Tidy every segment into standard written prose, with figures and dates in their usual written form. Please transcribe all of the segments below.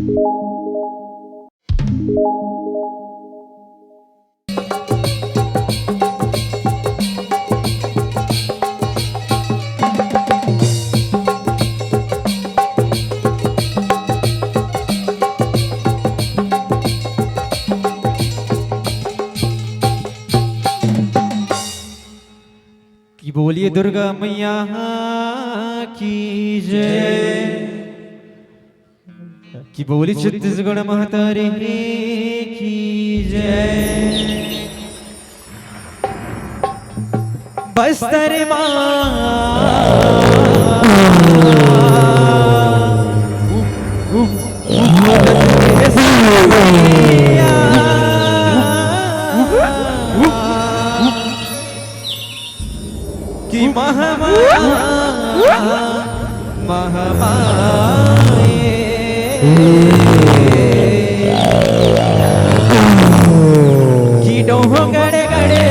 कि बोलिए दुर्गा मैया की जय, कि बोली छत्तीसगढ़ महातारी की जय। बस्तर की महामाये की डोह गड़े गड़े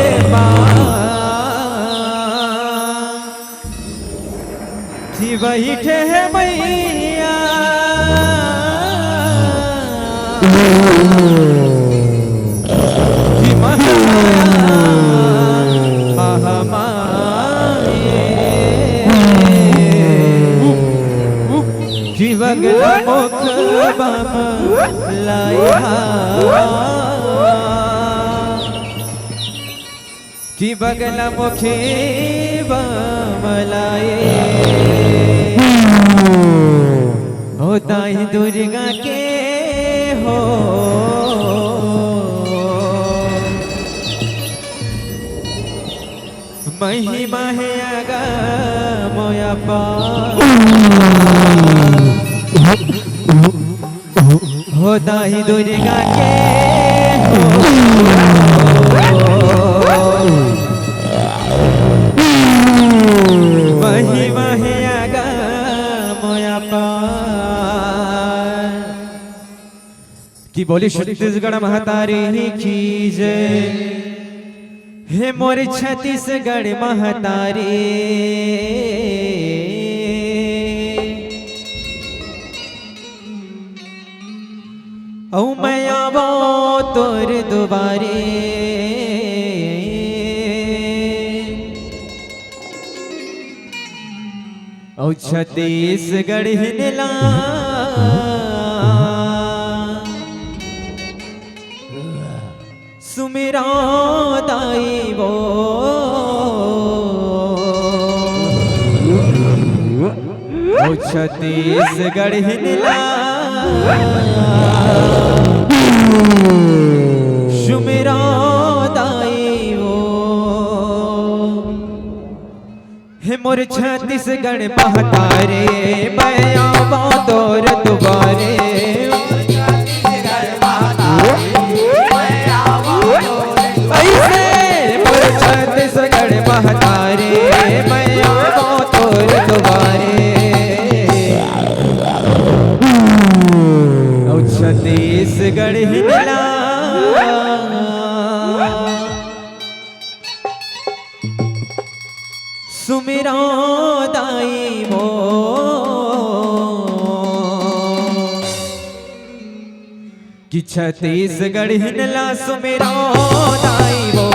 की बैठे है मैया की कि बगला मुख बाबा लाया, कि बगला मुखे बाबा लाए, होता ही दुर्गा के हो महिमा है आगा मोया पा, होता ही दुर्गा के हो महिमा है आगा मोया पार। कि बोली छत्तीसगढ़ महातारी की जय, हे मोर छत्तीसगढ़ महातारी औ मैं आवो तोर दुबारे, औ छत्तीसगढ़ हिनला सुमिरा दाई वो औ छत्तीसगढ़ हिनला सुमिरा दाई वो, हे मोर छत्तीसगढ़ महातारे मैं आवो तोर दुबारे, ऐसे मोर छत्तीसगढ़ महातारे मैं आवो तोर दुबारे, छत्तीसगढ़ हिनला सुमिरा दाई वो, कि छत्तीसगढ़ हिनला सुमिरा दाई वो,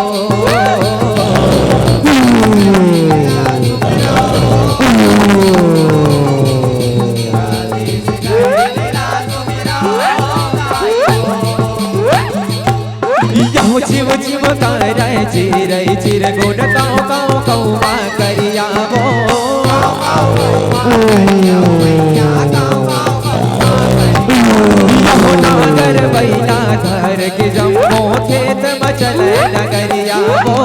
जीव जीव करे चिर चिर गुण काऊ काऊ काऊ मा करिया वो, नागर बैला धर के जम्मो खेत मचल नगरिया वो,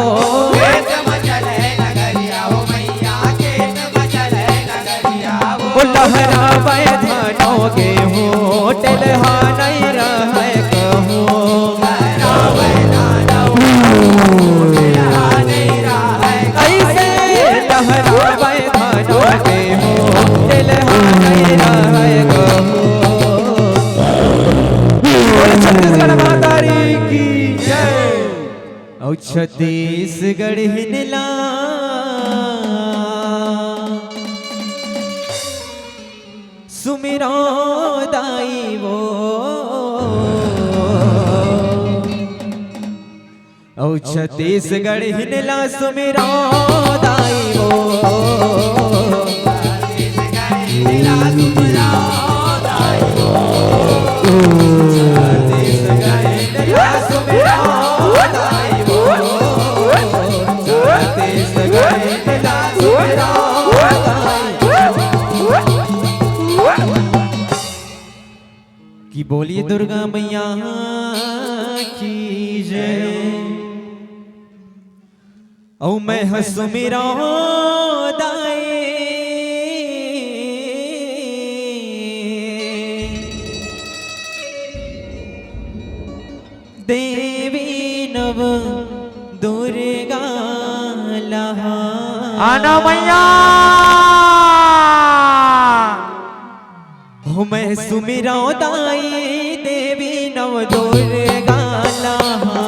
लहरा बैधानों के हो टेलहा नहीं रहे कहूँ, ऐसे लहरा बैधानों के हो टेलहा नहीं रहे कहूँ। छत्तीसगढ़ महातारी की जय, औ छत्तीसगढ़ हिनला सुमिरा दाई वो, छत्तीसगढ़ हिनला सुमिरो दाई वो कि बोलिए दुर्गा मैया की जय। औ मैं हंसू मेरा दाए देवी नव दुर्गा लहा आना मैया हो मैं सुमिरा दाई देवी नव दुर्गा लहा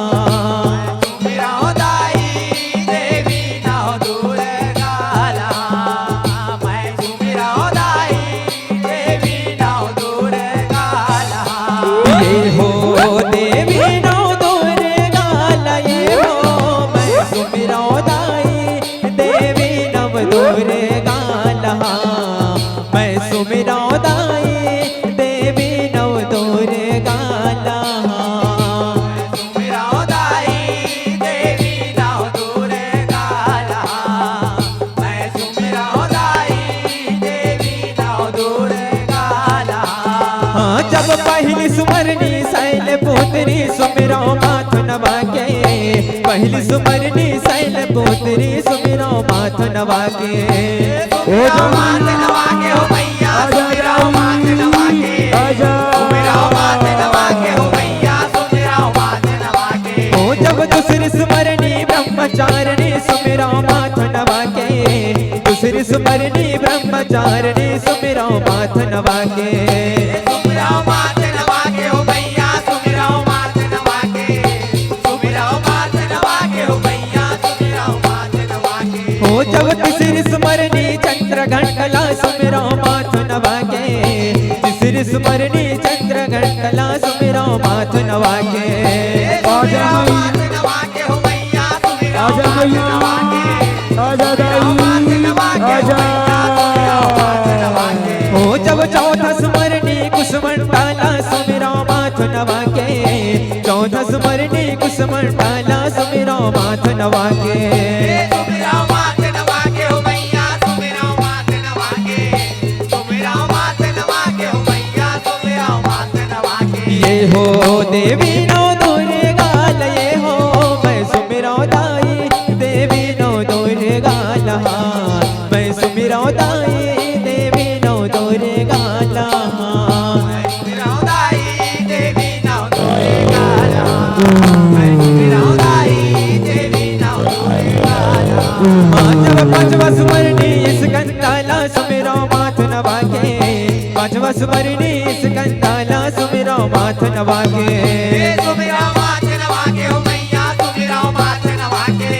जब पहली सुमरनी सैल पुत्री सुमिरो माथ नवा के पहली सुमरनी सैल पुत्री सुमिरो माथ नवा के माथ नवा के हो भैया सुमिरो माथ नवा के सुमिरो माथ नवा के हो भैया सुमिरो माथ नवा के ओ जब दूसरी सुमरनी ब्रह्मचारिणी सुमिरो माथ नवा के दूसरी सुमरनी ब्रह्मचारिणी सुमिरो माथ नवा के जब तीसरी सुमरनी चंद्र घंटला सुमिरो माथ नवा के तीसरी सुमरनी चंद्र घंटला सुमिरो माथ नवा के आजा माथ नवा के हो भैया सुमिरो माथ नवा के आजा माथ नवा के हो जब चौथा सुमरनी कुसुमंडला सुमिरो माथ नवा के चौथा सुमरनी कुसुमंडला सुमिरो माथ नवा के ये हो देवी नो दुर्गा ये हो मैं सुमिरो दाई देवी नो दुर्गा लहा मैं सुमिरो दाई देवी नो दुर्गा लहा मैं सुमिरो दाई देवी नो दुर्गा लहा मैं सुमिरो दाई देवी नो दुर्गा लहा जब पांचवा सुमरनी इस कंताला सुमिरो माथ नवा के पांचवा सुमरनी इस कंताला सुमिरो माथ नवा के सुमिरो माथ नवा के हो भैया सुमिरो माथ नवा के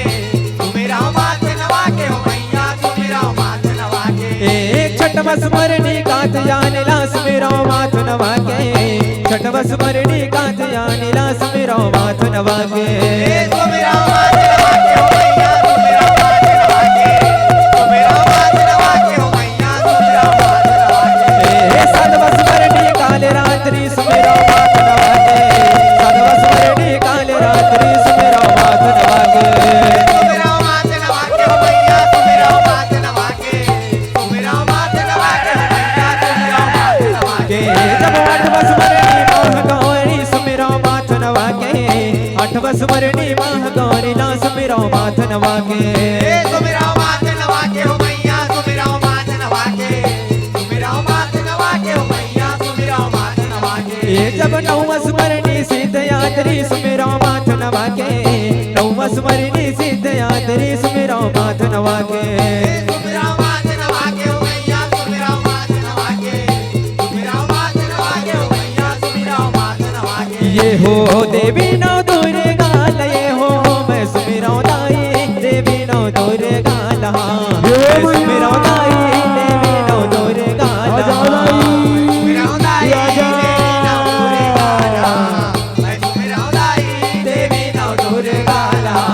सुमिरो माथ नवा के हो भैया सुमिरो माथ नवा के एक छठवा सुमरनी गाथ यानिला सुमिरो माथ नवा के छठवा सुमरनी गाथ यानिला सुमिरो माथ नवा के सुमिरो माथ नवा के हो भैया सुमिरो माथ नवा के सुमिरो माथ नवा के हो भैया सुमिरो माथ नवा के सातवा सुमरनी काल रात्रि सुमिरो माथ नवा के सातवा सुमरनी काल रात्रि सुमिरो माथ नवा के सुमिरो माथ नवा के हो भैया सुमिरो माथ नवा के सुमिरो माथ नवा के हो भैया सुमिरो माथ नवा के जब आठवा सुमरनी महागौरी सुमिरो माथ नवा के आठवा सुमरनी महागौरी ला सुमिरो माथ नवा के सुमिरो माथ नवा के हो भैया सुमिरो माथ नवा के सुमिरो माथ नवा के हो भैया सुमिरो माथ नवा के जब नौवा सुमरनी सिद्धयात्री सुमिरो माथ नवा के नौवा सुमरनी सिद्धयात्री सुमिरो माथ नवा के सुमिरो माथ नवा के हो भैया सुमिरो माथ नवा के सुमिरो माथ नवा के हो भैया सुमिरो माथ नवा के ये हो देवी नो दुर्गा ये हो मैं सुमिरो दाई देवी नो दुर्गा लहा मैं सुमिरो दाई देवी नो दुर्गा लहा सुमिरो दाई देवी नो दुर्गा लहा मैं सुमिरो दाई देवी नो दुर्गा लहा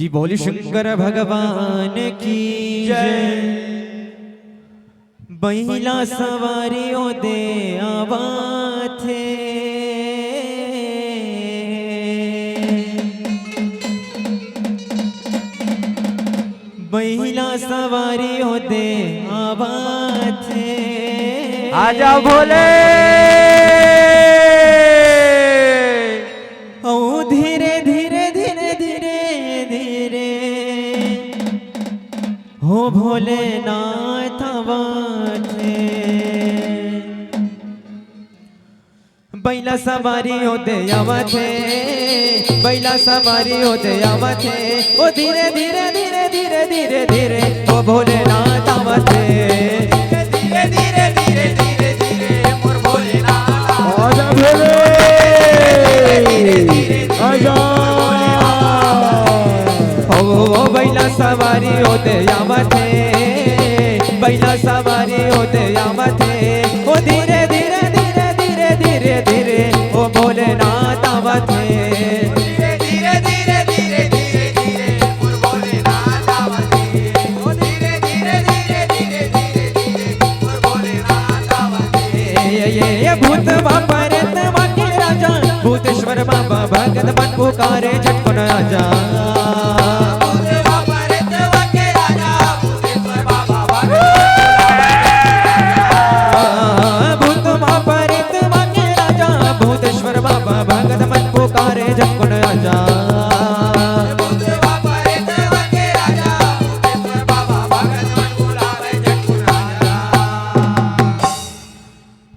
कि बोली शंकर भगवान की जय। बैला सवारियों दे आवा थे, बैला सवारियों दे आवा थे। आजा भोले ओ धीरे धीरे धीरे धीरे धीरे हो भोलेनाथ बाटे। बैला सवारी होते आवते, बैला सवारी होते आवते। ओ धीरे धीरे धीरे धीरे धीरे धीरे ओ भोलेनाथ आवते। धीरे धीरे धीरे धीरे धीरे मोर भोलेनाथ आजा भोले आजा। ओ बैला सवारी होते आवते, बैला सवारी होते आवते। ओ धीरे धीरे धीरे धीरे धीरे धीरे ओ भोलेनाथ आवते। धीरे धीरे धीरे धीरे धीरे धीरे मोर भोलेनाथ आवते। ओ धीरे धीरे धीरे धीरे धीरे धीरे मोर भोलेनाथ आवते। ये भूत बाबा रेत वाके राजा, भूतेश्वर बाबा भगत मन पुकारे झटपट आजा। भूत बाबा रे देवा के राजा, भूतेश्वर बाबा भूत बाबा रेत वाके राजा, भूतेश्वर बाबा भगत मन पुकारे झटपट आजा। भूत बाबा रे देवा के राजा, भूतेश्वर बाबा भगत मन बुलावे झटकुन आजा।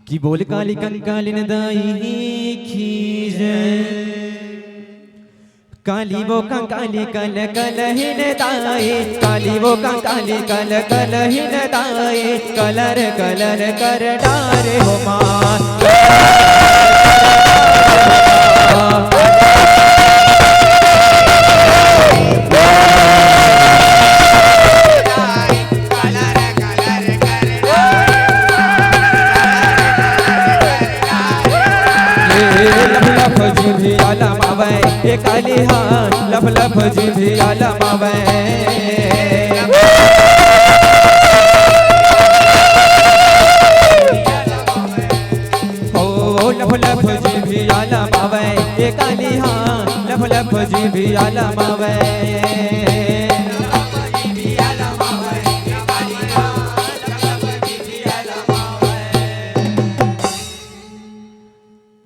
कि बोल काली कंकालिन दाई की जय। काली वो कंकाली कल कल हिन दाई, काली वो कंकाली कल कल हिन दाई। कलर कलर कर डारे हो माँ। ये काली हाँ लफ लफ जी आलम आवे। ओ लफ लफ जी आलम आवे। ये काली हाँ लफ लफ जी आलम आवे।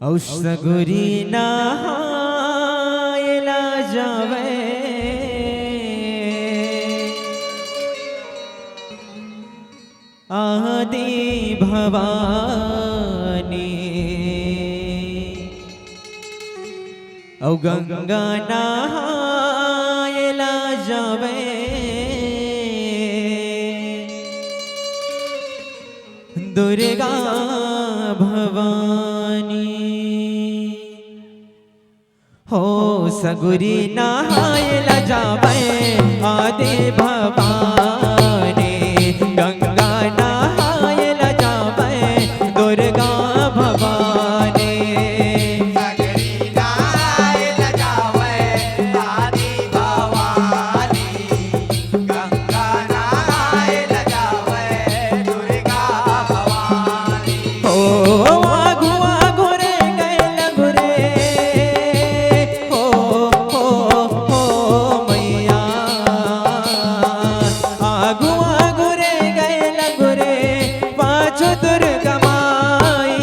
औ सगुरी नहायला जावे, आदि भवानी। औ गंगा नहायला जावे, दुर्गा भवानी। हो सगुरी नहायला जावे, आदि भवानी। गंगा नहायला जावे, दुर्गा भवानी। सगरी नहायला जावे, आदि भवानी। गंगा नहायला जावे, दुर्गा भवानी। हो आगु आगु रे गैल गुरे, हो मैया। आगु आगु रे गैल गुरे, पाछू दुर्गा माई।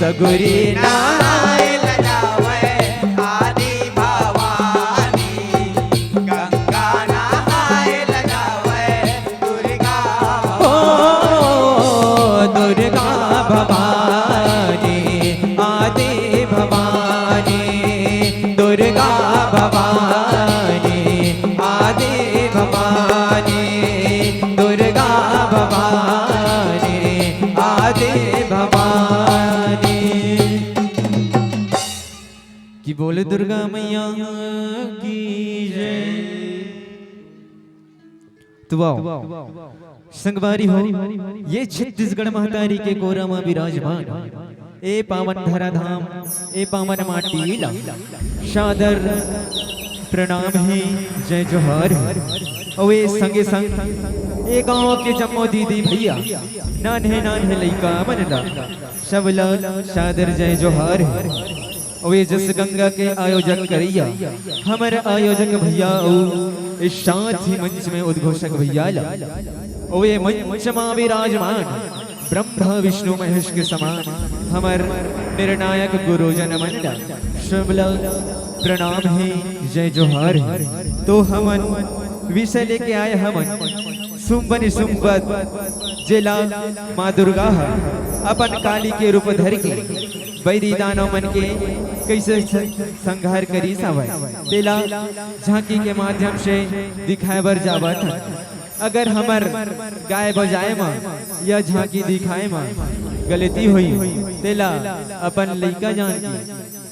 सगुरी नहायला जावे, आदि भवानी। गंगा नहायला जावे, दुर्गा हो दुर्गा भवानी, आदि भवानी। दुर्गा भवानी, आदि भवानी। दुर्गा भवानी, आदि भवानी। कि बोले दुर्गा मैया की जय। तो आओ संगवारी हो, ये छत्तीसगढ़ महतारी के कोरा में विराजमान ए पावन धरा धाम, ए पावन माटी ला शादर प्रणाम है जय जोहार ओए संगे संग ए गांव के जम्मो दीदी भैया नान्हे नान्हे लइका मनदा सब लोग सादर जय जोहार ओए जस गंगा के आयोजक करिया हमारे आयोजक भैया इस साथ ही मंच में उद्घोषक भैया ओए मंच में विराजमान ब्रह्मा विष्णु महेश के समान हमार निर्णायक गुरुजन मंडल सब लोग प्रणाम है जय जोहार तो हमन विषय लेके आए हमन सुम्बन सुम्बत जिला माँ दुर्गा अपन काली के रूप धर के वैरी दानव मन के कैसे संहार करी सावय तेला झांकी के माध्यम से दिखाए बर जावत अगर हमर गाय बजाए माँ या झांकी दिखाए माँ गलती हुई तेला अपन लइका जान की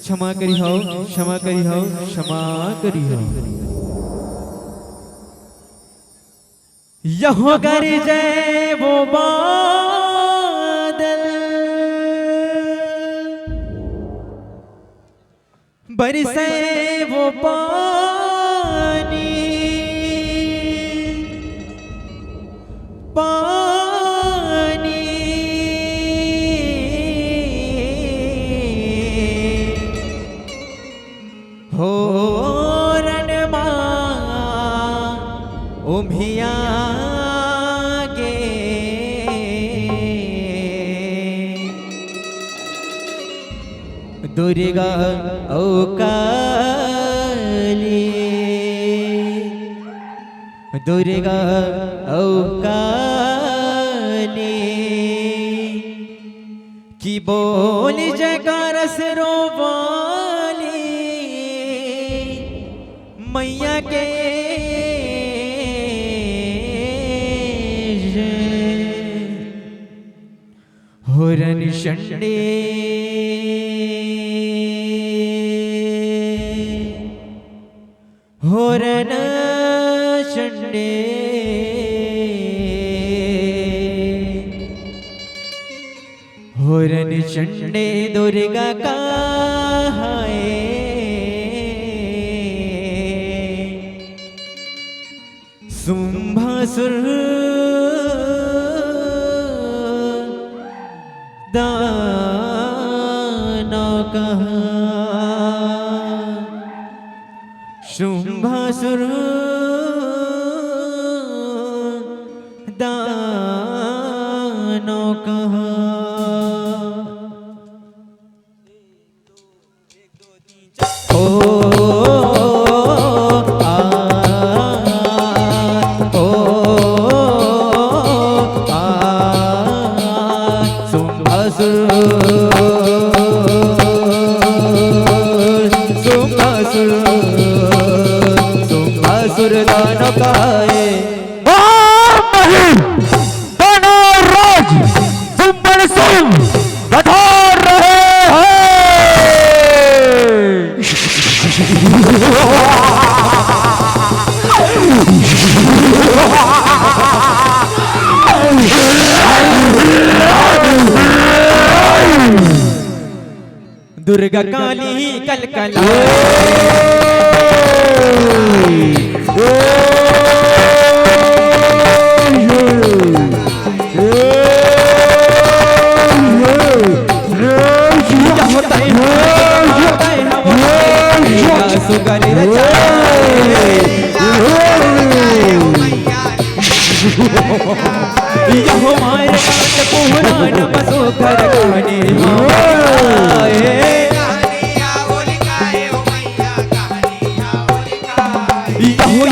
क्षमा करी हो क्षमा करी हो क्षमा करी हो यहो कर जय वो बादल बरसे वो पानी पानी हो रणमा उमिया गे दुर्गा ओ काली दुर्गा ओ काली की बोल जयकार रो बोली मैया के होरन शंडे होरन शंडे होरन शंडे दुर्गा का है शुंभासुर दानव कहा शुंभासुर दानव कहा ओ सुरदान काए राज सुंबन सुम बधार रहे दुर्गा काली कलकला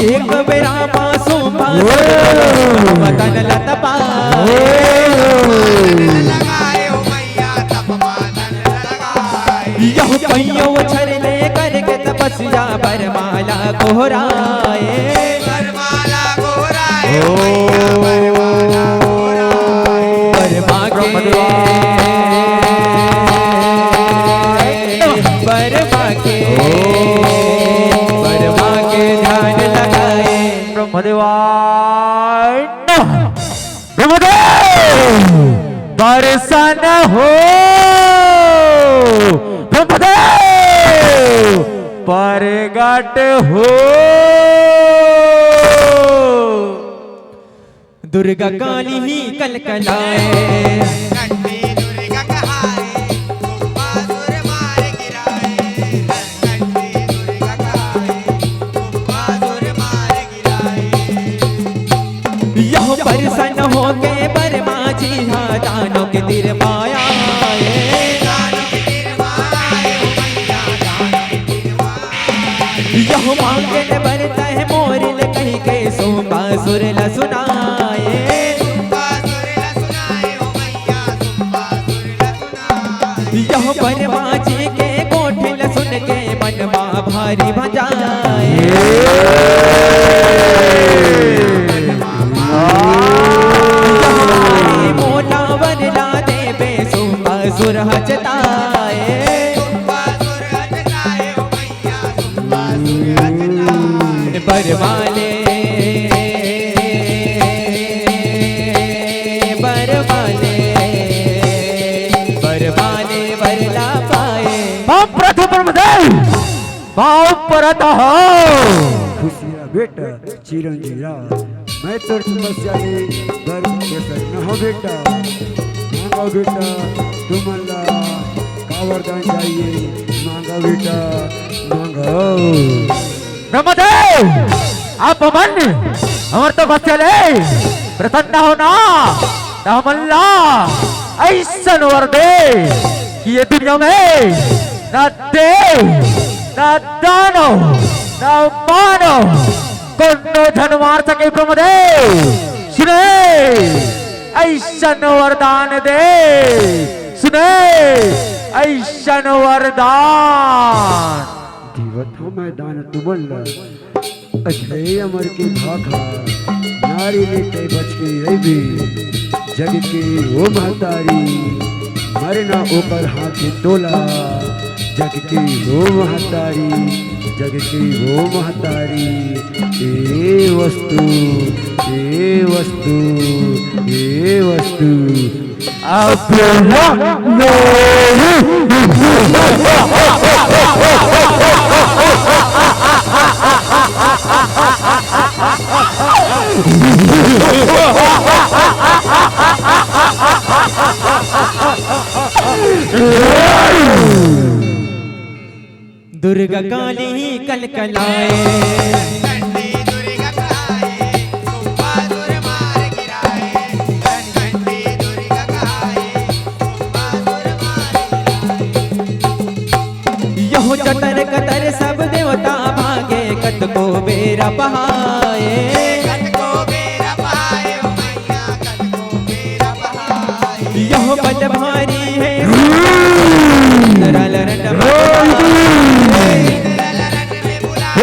एक बेरा पासो मदन लत यह पैयो छर ले करके तपस्या बरमाला कोहराए बरमा के ध्यान लगाए दर्शन हो ब्रह्मदेव परगट हो। दुर्गा काली ही कलकलाए, घंटी दुर्गा कहाए, कुंभासुर मार गिराए। घंटी दुर्गा कहाए, कुंभासुर मार गिराए। यह प्रसन्न हो के बरमा जी हाँ दानों के तीर माया दानों के तीर मारे ओ मैया, दानों के तीर मारे। यह मांगे न बरता है मोरिल कहीं के सोपा सुर ल सुनाए। कुंभासुर ला सुनाए ओ मैया, कुंभासुर ला सुनाए। यह बरमा जी के कोठिल सुन के मनवा भारी भजाए। मोला वरला देवे सोपा सुर हचताए। कुंभासुर हटकाए ओ मैया, कुंभासुर हटकाए। बरवाले बरवाले बरवाले वरला पाए। मां प्रथु ब्रह्मदेव मां परत हो। खुशिया बेटा चिरंजीवी राज, मैं तो तपस्या के गर्व के न हो बेटा। मांगा बेटा तुम अल्लाह का वरदान चाहिए, मांगा बेटा मांगो। ब्रह्मदेव आप मन अमर तो बच्चे प्रसन्न होना मल्ला ऐसा वर दे कि ये दुनिया में न देव न दानो न मानो कोनो धन मार सके। ब्रह्मदेव सुने ऐसा वरदान दे, सुने ऐसा वरदान। दिवथा मैदान तुमल्ला अजय अमर के भाखा, नारी लेते बच के रही जग के वो महतारी, मरना ऊपर हाथ तोला। जग की वो महतारी, जग की वो महतारी। ए वस्तु ए वस्तु ए वस्तु दुर्गा काली कलकलाए, घंटी दुर्गा कहाए, कुंभासुर मार गिराए। घंटी दुर्गा कहाए, कुंभासुर मार गिराए। यहो चटर कतर सब देवता भागे कत को बेरा बहाए। कट को बेरा बहाए ओ मैया, कट को बेरा बहाए। यहो बल भारी है लरन ललरन में बुलाए,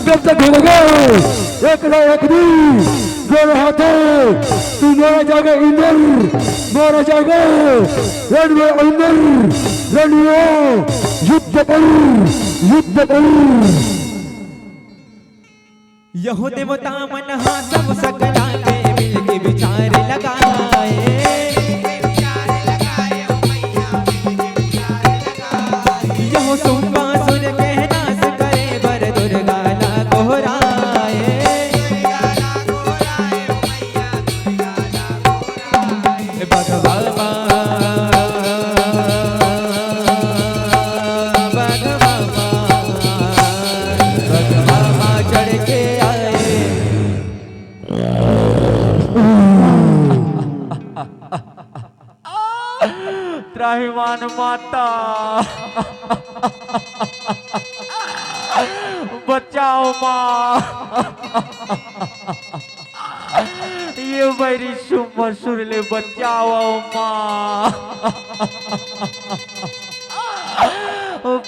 कब तक होगा एक ना एक दिन दोनों हाथों तू मारा जाएगा इंदर, मारा जाएगा रण में अंदर। रण में युद्ध कर, युद्ध कर। यहो देवता मन हा सब सकला के मिल के विचार लगाए। विचार लगाए ओ मैया, विचार लगाए। यहो सुम्बा सुन के नाश करे बर दुर्गा ला कोहराए। दुर्गा ला गोराए ओ मैया, दुर्गा ला गोराए। भगवा भगवा चढ़ के आए। त्राहिमाम माता बच्चा बचाओ माँ। ये मेरी सुमन सुन ले, बचाओ माँ,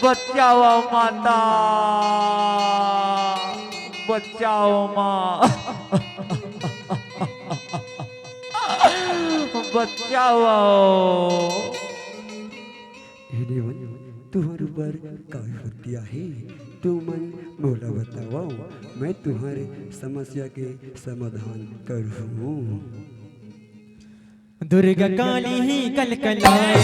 बचाओ माता, बचाओ माँ, बचाओ। हे देवन, तुम्हारे ऊपर काय हत्या है, तुम मोला बताओ, मैं तुम्हारे समस्या के समाधान करूँ। दुर्गा काली ही कलकलाए,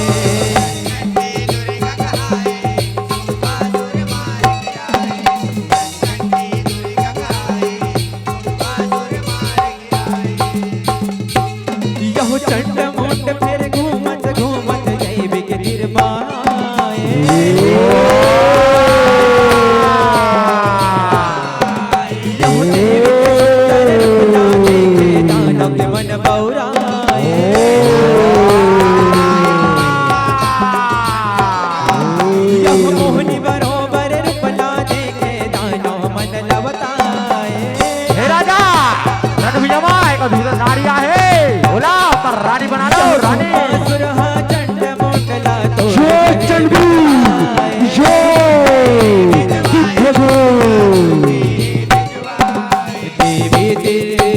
यहो चंड मुंड फिर घूमत घूमत जैविक निर्माए। यहो जैविक सुंदर रूपला देखे दानव के मन बौराए। यहो मोहनी बरोबर रूपला देखे दानव मन लवताए। हे राजा, रणभुजमाए का धीरे नारिया है, बोला पर रानी बना दो रानी। सुरहा चंड मुंडला तो जय चंडी, जय प्रभु। देवी तेरे,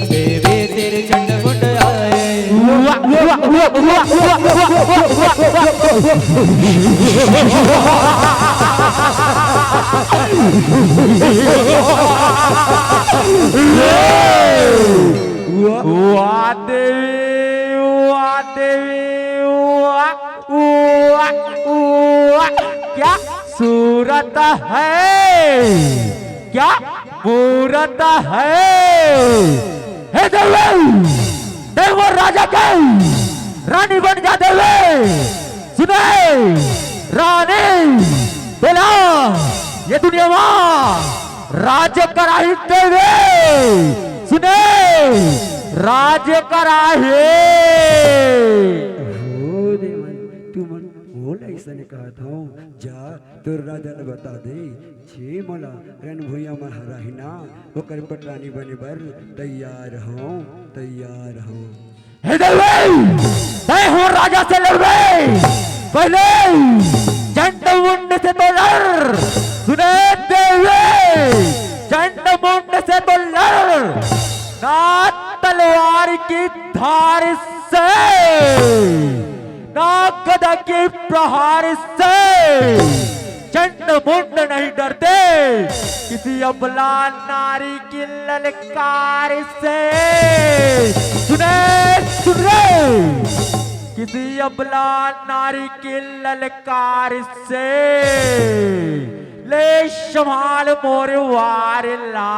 देवी तेरे चंड मुंड आए। वाह देवी, वाह देवी, वाह, वाह, वाह, क्या सूरत है, क्या मूरत है। हे देवी, देवो राजा के रानी बन जा देवी। सुने रानी, बोला ये दुनिया में राज्य कराही देवी। सुने राज्य कराहे। हो देवन, तुम मोला ऐसा ने कहा था, जा तो राजा ने बता दे, छे मोला रणभूया में हराहिना, ओकर पटरानी बने बर तैयार हूँ, तैयार हूँ। हे देवी, मैं हूँ राजा से लड़वे, पहले चंड मुंड से तो लड़। सुने देवी, चंड मुंड से तो लड़, ना तलवार की धार से, ना गदा के प्रहार से। चंड मुंड नहीं डरते किसी अबला नारी की ललकार से। सुने सुने, किसी अबला नारी की ललकार से। ले संभाल मोर वार ला।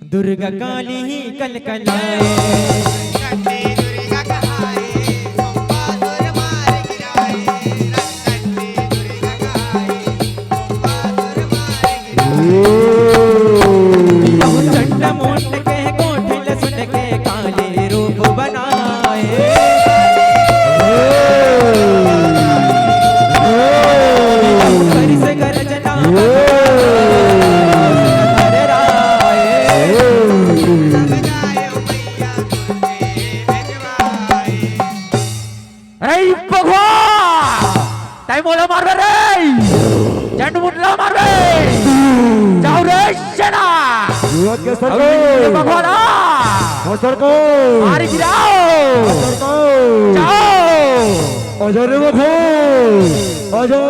दुर्गा काली ही कलकलाए, यहो चंड मुंड के कोठिल सुन के काले रूप बनाए। यहो करिस गर्जना मोला मारबे रे, चंड मुंडला मारबे। जाओ रे सेना, के सरको भगवाना सरको मार गिराओ। सरको जाओ अजर बखो अजर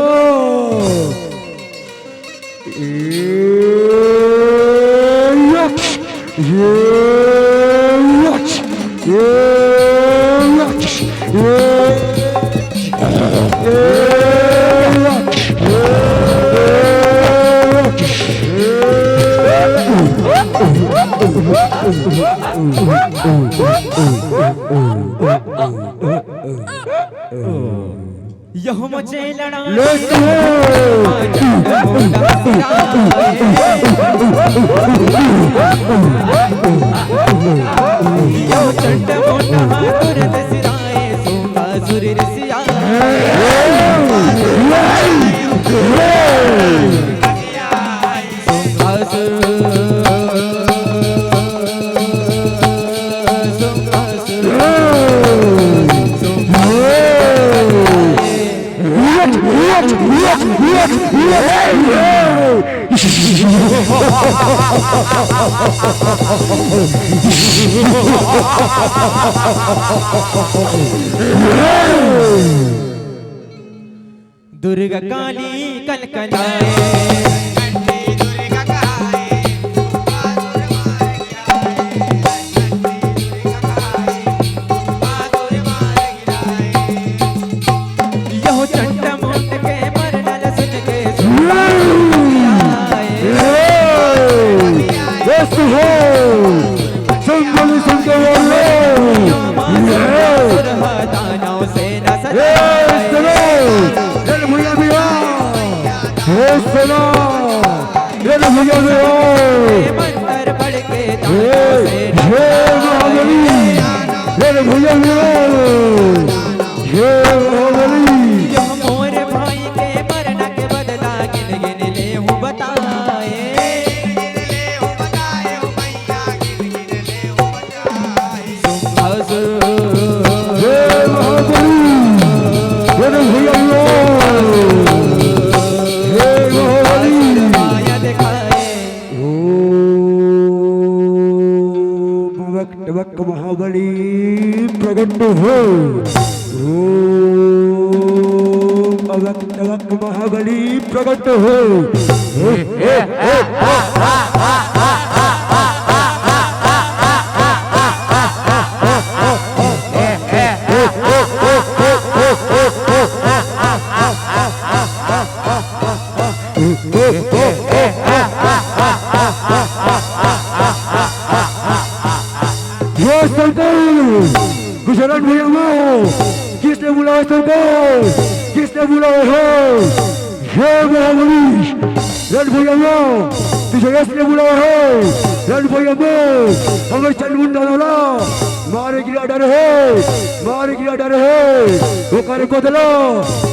यह मुझे लड़ा चंड मोटा तुरंत सिराए सोंगा सुरीर दुर्गा काली कलकलाए यह चंड मुंड के मरनल सुन के मंत्र पढ़ के मोर भाई के मरना के बदला गिन गिन ले हूँ बताए महाबली प्रगट हो अवक्त महाबली प्रगट हो गुजरात भैया किसने बुलाया तुमको किसने बुलाया हो ये महाबली रण भैया तुझे किसने बुलाया हो रण भैया हमें चंदमुंडा डाला मारे गिरा डर है वो करे को दलो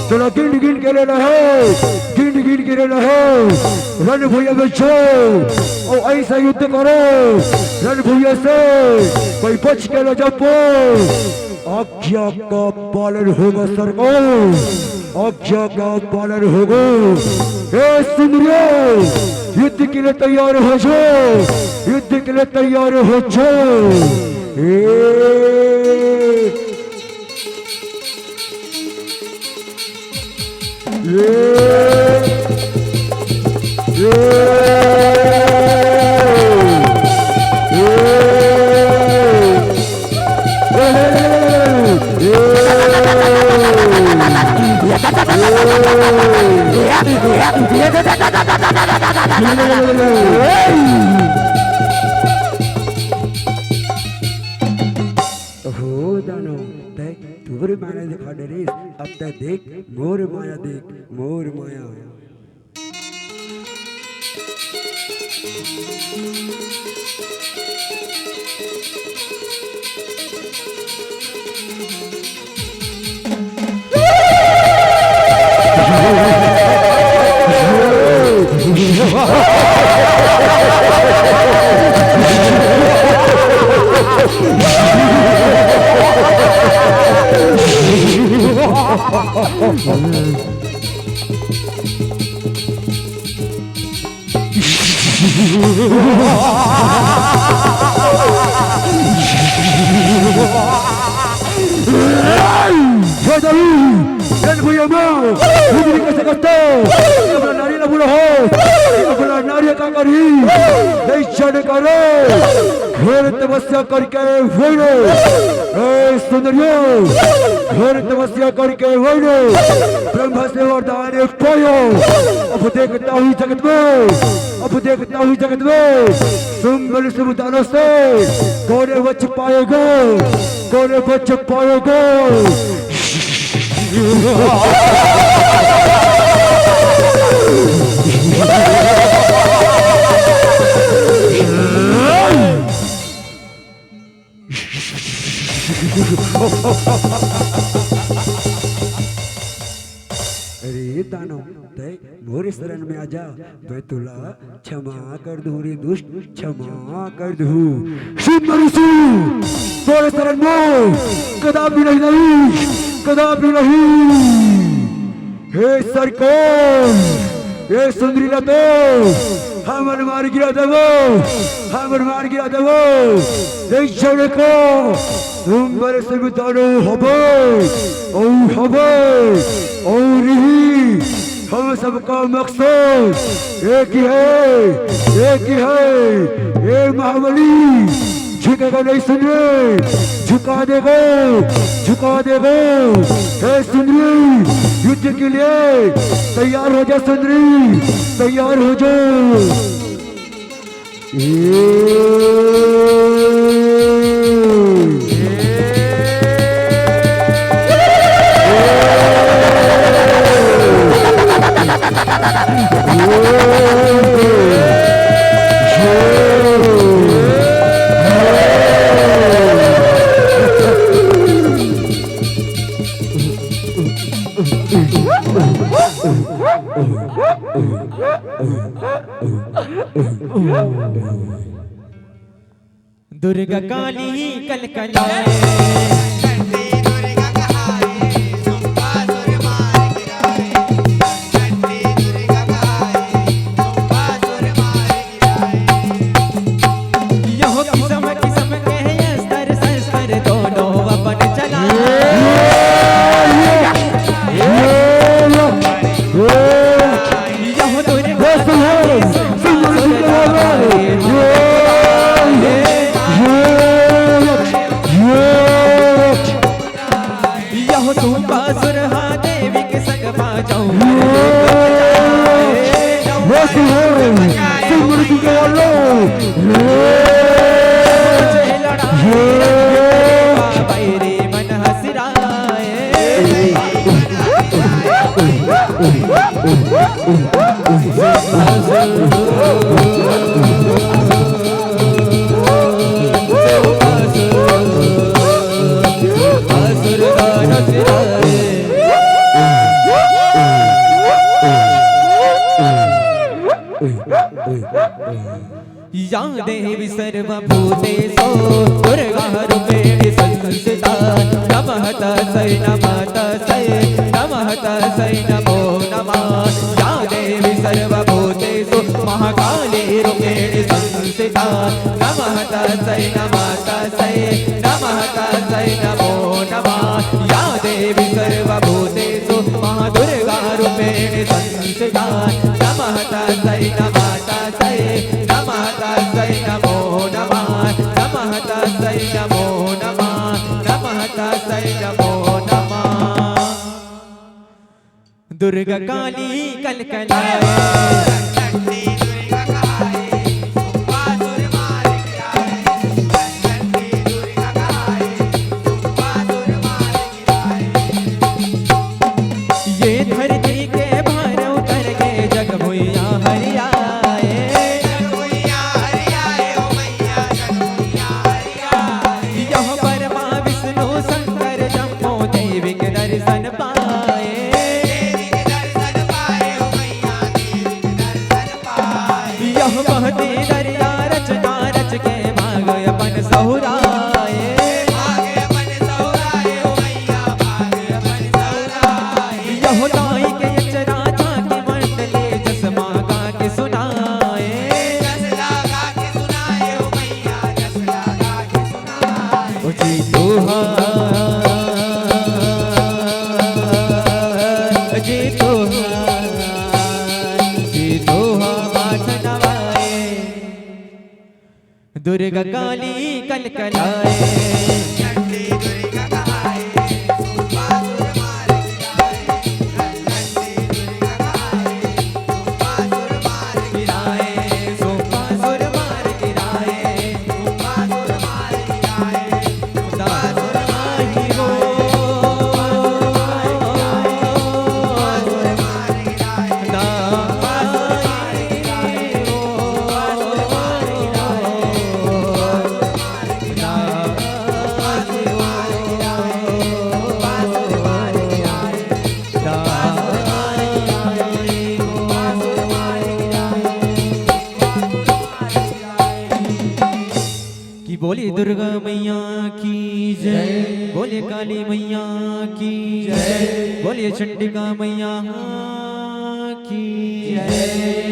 चलो गिन गिन के लेना है गिन के लेना है रण भैया बच्चो और ऐसा युद्ध करो रण भैया से कोई बच के न जाओ आज्ञा का पालन होगा सरकार आज्ञा का पालन होगा सुंदरियो युद्ध के लिए तैयार हो जाओ युद्ध के लिए तैयार हो जाओ तोरे माया दिखा डरे अब तक देख मोर माया देख मोर माया नारी नहीं क्षण करो घोर तपस्या करके वैरो सुंदरियों घोर तपस्या करके वैरो ब्रह्मा से वरदान पायो। अब देखता हूँ जगत में, अब देखता हूँ जगत में सुंदर सुबदानों से कौन बच पाएगा, कौन बच पाएगा। अरे दानव देख मोरे शरण में आजा, मैं तुला क्षमा कर दूं रे दुष्ट, क्षमा कर दूं। शिव मनुष्य तोरे शरण में कदापि नहीं, कदापि नहीं। हे सरकार, हे सुंदरी ना तो हमर मार गिरा देवो, हमर मार गिरा देवो। क्षण को तुम बड़े से बितानो हबे और ही हम सबका मकसद एक ही है, एक ही है। ये महाबली झुकेगा नहीं सुन रे, झुका देगा, झुका देगा। हे सुंदरी युद्ध के लिए तैयार हो जा, सुंदरी तैयार हो जा। दुर्गा काली कलकलाए, कंठी दुर्गा कहाए, सुंबासुर मार गिराए। कंठी दुर्गा कहाए, सुंबासुर मार गिराए। यहो किस्म किस्म के अस्तर शस्त्र दोनों अपन चलाए। यहो दुर्गा सुंबासुर हा देवी के संग बाजाऊं। बैरे मन हसराए। या देवी सर्वभूतेषु दुर्गा रूपेण संस्थिता। नमः तस्यै नमः तस्यै नमः तस्यै नमो नमः। या देवी सर्वभूतेषु महाकाली रूपेण संस्थिता। नमः तस्यै नमः तस्यै नमः तस्यै नमो नमः। या देवी सर्वभूतेषु महादुर्गा रूपेण संस्थिता। नमः तस्यै नमः तस्यै नमः तस्यै नमो नमः। नमः तस्यै नमो नमः। नमः तस्यै नमो नमः। दुर्गा काली कलकलाए, कंठी दुर्गा कहाए, सुंबासुर मार गिराए। कंठी दुर्गा कहाए, सुंबासुर मार गिराए। ये धरती के भार उतर के जग भुइया हरियाए। जग भुइया हरियाए, ओ मैया जग भुइया हरियाए। यह परमा विष्णु शंकर जम्मो देवी के दर्शन पाए। देवी के दर्शन पाए, ओ मैया देवी के दर्शन दुर्गा काली कलकलाए लंडी दुर्गा कहाए सुरपासुर मार गिराए लंडी दुर्गा कहाए सुरपासुर मार गिराए सुरपासुर मार गिराए सुरपासुर मार गिराए सुरपासुर मार कि बोली दुर्गा मैया की जय, बोले काली मैया की जय, बोले चंडिका मैया की जय।